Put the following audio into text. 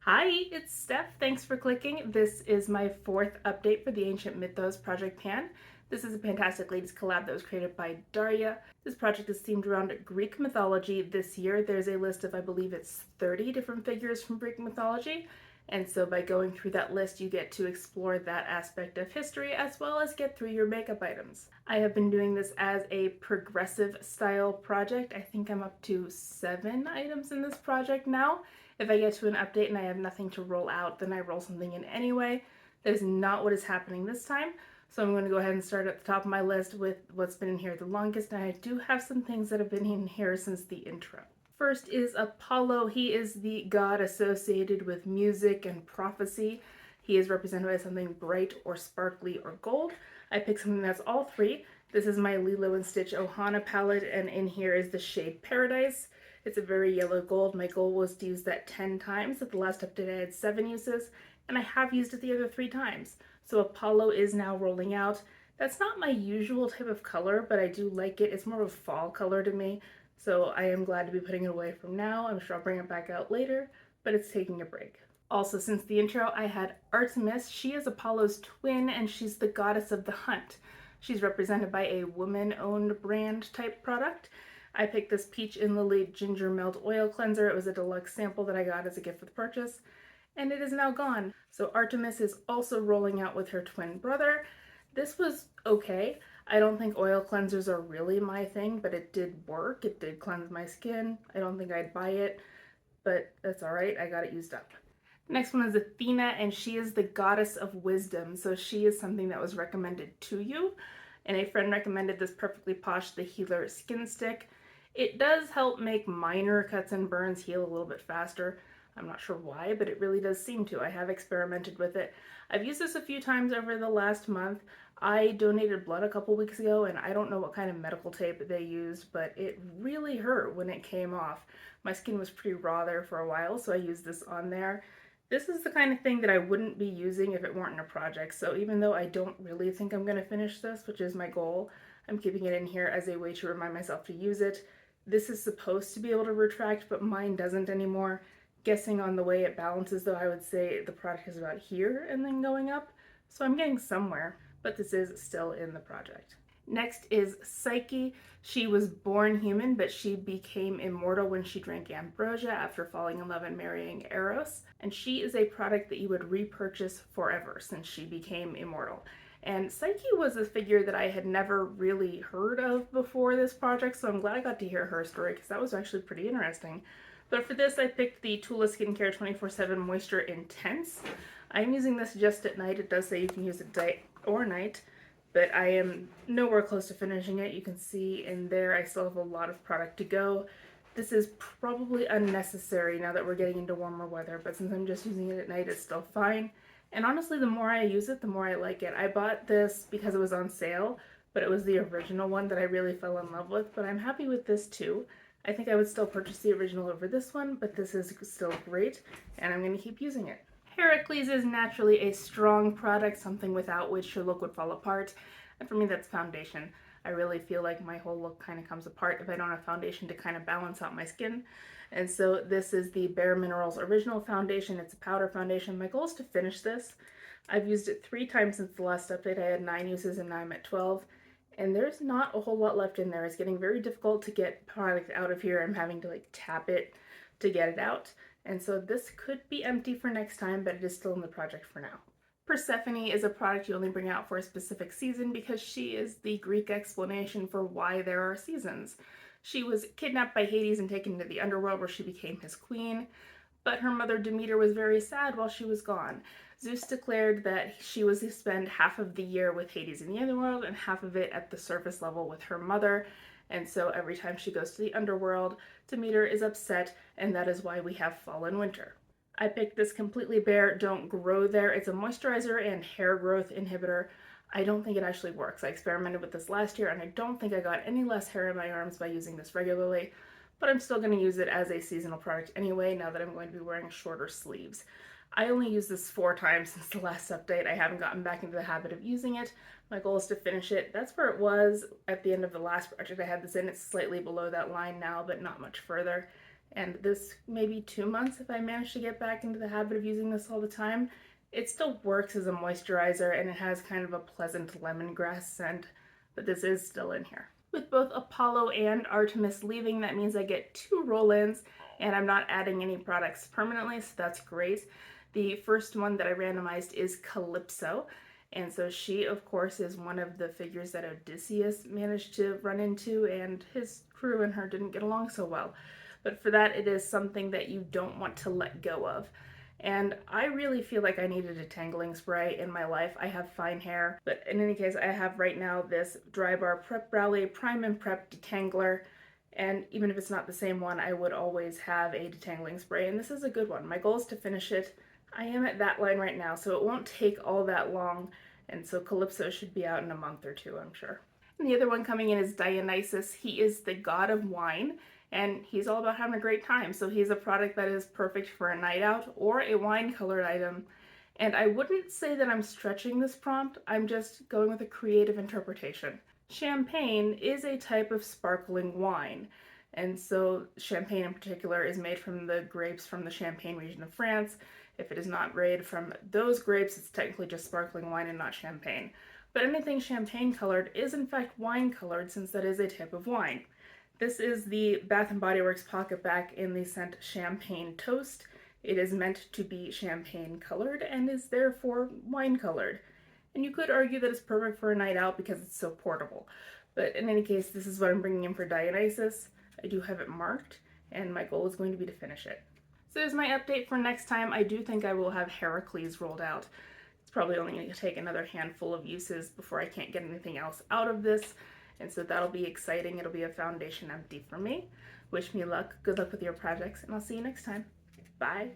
Hi, it's Steph. Thanks for clicking. This is my fourth update for the Ancient Mythos Project Pan. This is a Pantastic Ladies collab that was created by Daria. This project is themed around Greek mythology. This year there's a list of, I believe it's 30 different figures from Greek mythology. And so by going through that list, you get to explore that aspect of history as well as get through your makeup items. I have been doing this as a progressive style project. I think I'm up to 7 items in this project now. If I get to an update and I have nothing to roll out, then I roll something in anyway. That is not what is happening this time. So I'm going to go ahead and start at the top of my list with what's been in here the longest, and I do have some things that have been in here since the intro. First is Apollo. He is the god associated with music and prophecy. He is represented by something bright or sparkly or gold. I picked something that's all three. This is my Lilo and Stitch Ohana palette, and in here is the shade Paradise. It's a very yellow gold. My goal was to use that 10 times. At the last update I had 7 uses, and I have used it the other 3 times. So Apollo is now rolling out. That's not my usual type of color, but I do like it. It's more of a fall color to me, so I am glad to be putting it away from now. I'm sure I'll bring it back out later, but it's taking a break. Also, since the intro, I had Artemis. She is Apollo's twin, and she's the goddess of the hunt. She's represented by a woman-owned brand type product. I picked this Peach and Lily Ginger Melt Oil Cleanser. It was a deluxe sample that I got as a gift with purchase, and it is now gone. So Artemis is also rolling out with her twin brother. This was okay. I don't think oil cleansers are really my thing, but it did work. It did cleanse my skin. I don't think I'd buy it, but that's all right. I got it used up. Next one is Athena, and she is the goddess of wisdom. So she is something that was recommended to you, and a friend recommended this Perfectly Posh The Healer Skin Stick. It does help make minor cuts and burns heal a little bit faster. I'm not sure why, but it really does seem to. I have experimented with it. I've used this a few times over the last month. I donated blood a couple weeks ago, and I don't know what kind of medical tape they used, but it really hurt when it came off. My skin was pretty raw there for a while, so I used this on there. This is the kind of thing that I wouldn't be using if it weren't in a project, so even though I don't really think I'm going to finish this, which is my goal, I'm keeping it in here as a way to remind myself to use it. This is supposed to be able to retract, but mine doesn't anymore. Guessing on the way it balances, though, I would say the product is about here and then going up, so I'm getting somewhere, but this is still in the project. Next is Psyche. She was born human, but she became immortal when she drank ambrosia after falling in love and marrying Eros. And she is a product that you would repurchase forever since she became immortal. And Psyche was a figure that I had never really heard of before this project, so I'm glad I got to hear her story because that was actually pretty interesting. But for this, I picked the Tula Skincare 24/7 Moisture Intense. I'm using this just at night. It does say you can use it day or night, but I am nowhere close to finishing it. You can see in there I still have a lot of product to go. This is probably unnecessary now that we're getting into warmer weather, but since I'm just using it at night, it's still fine. And honestly, the more I use it, the more I like it. I bought this because it was on sale, but it was the original one that I really fell in love with, but I'm happy with this too. I think I would still purchase the original over this one, but this is still great, and I'm going to keep using it. Heracles is naturally a strong product, something without which your look would fall apart, and for me that's foundation. I really feel like my whole look kind of comes apart if I don't have foundation to kind of balance out my skin. And so this is the Bare Minerals Original Foundation. It's a powder foundation. My goal is to finish this. I've used it 3 times since the last update. I had 9 uses and now I'm at 12. And there's not a whole lot left in there. It's getting very difficult to get product out of here. I'm having to like tap it to get it out. And so this could be empty for next time, but it is still in the project for now. Persephone is a product you only bring out for a specific season because she is the Greek explanation for why there are seasons. She was kidnapped by Hades and taken to the underworld where she became his queen, but her mother Demeter was very sad while she was gone. Zeus declared that she was to spend half of the year with Hades in the underworld and half of it at the surface level with her mother, and so every time she goes to the underworld, Demeter is upset, and that is why we have fall and winter. I picked this Completely Bare Don't Grow There. It's a moisturizer and hair growth inhibitor. I don't think it actually works. I experimented with this last year and I don't think I got any less hair in my arms by using this regularly, but I'm still going to use it as a seasonal product anyway now that I'm going to be wearing shorter sleeves. I only used this 4 times since the last update. I haven't gotten back into the habit of using it. My goal is to finish it. That's where it was at the end of the last project I had this in. It's slightly below that line now, but not much further. and this maybe 2 months if I manage to get back into the habit of using this all the time. It still works as a moisturizer and it has kind of a pleasant lemongrass scent, but this is still in here. With both Apollo and Artemis leaving, that means I get 2 roll-ins and I'm not adding any products permanently, so that's great. The first one that I randomized is Calypso, and so she, of course, is one of the figures that Odysseus managed to run into, and his crew and her didn't get along so well. But for that, it is something that you don't want to let go of. And I really feel like I need a detangling spray in my life. I have fine hair, but in any case, I have right now this Dry Bar Prep Rally Prime and Prep Detangler, and even if it's not the same one, I would always have a detangling spray, and this is a good one. My goal is to finish it. I am at that line right now, so it won't take all that long, and so Calypso should be out in a month or two, I'm sure. And the other one coming in is Dionysus. He is the god of wine, and he's all about having a great time, so he's a product that is perfect for a night out or a wine-colored item. And I wouldn't say that I'm stretching this prompt, I'm just going with a creative interpretation. Champagne is a type of sparkling wine, and so champagne in particular is made from the grapes from the Champagne region of France. If it is not made from those grapes, it's technically just sparkling wine and not champagne. But anything champagne colored is in fact wine colored, since that is a type of wine. This is the Bath & Body Works PocketBac in the scent Champagne Toast. It is meant to be champagne colored and is therefore wine colored. And you could argue that it's perfect for a night out because it's so portable. But in any case, this is what I'm bringing in for Dionysus. I do have it marked, and my goal is going to be to finish it. So there's my update for next time. I do think I will have Heracles rolled out. It's probably only going to take another handful of uses before I can't get anything else out of this. And so that'll be exciting. It'll be a foundation empty for me. Wish me luck. Good luck with your projects, and I'll see you next time. Bye.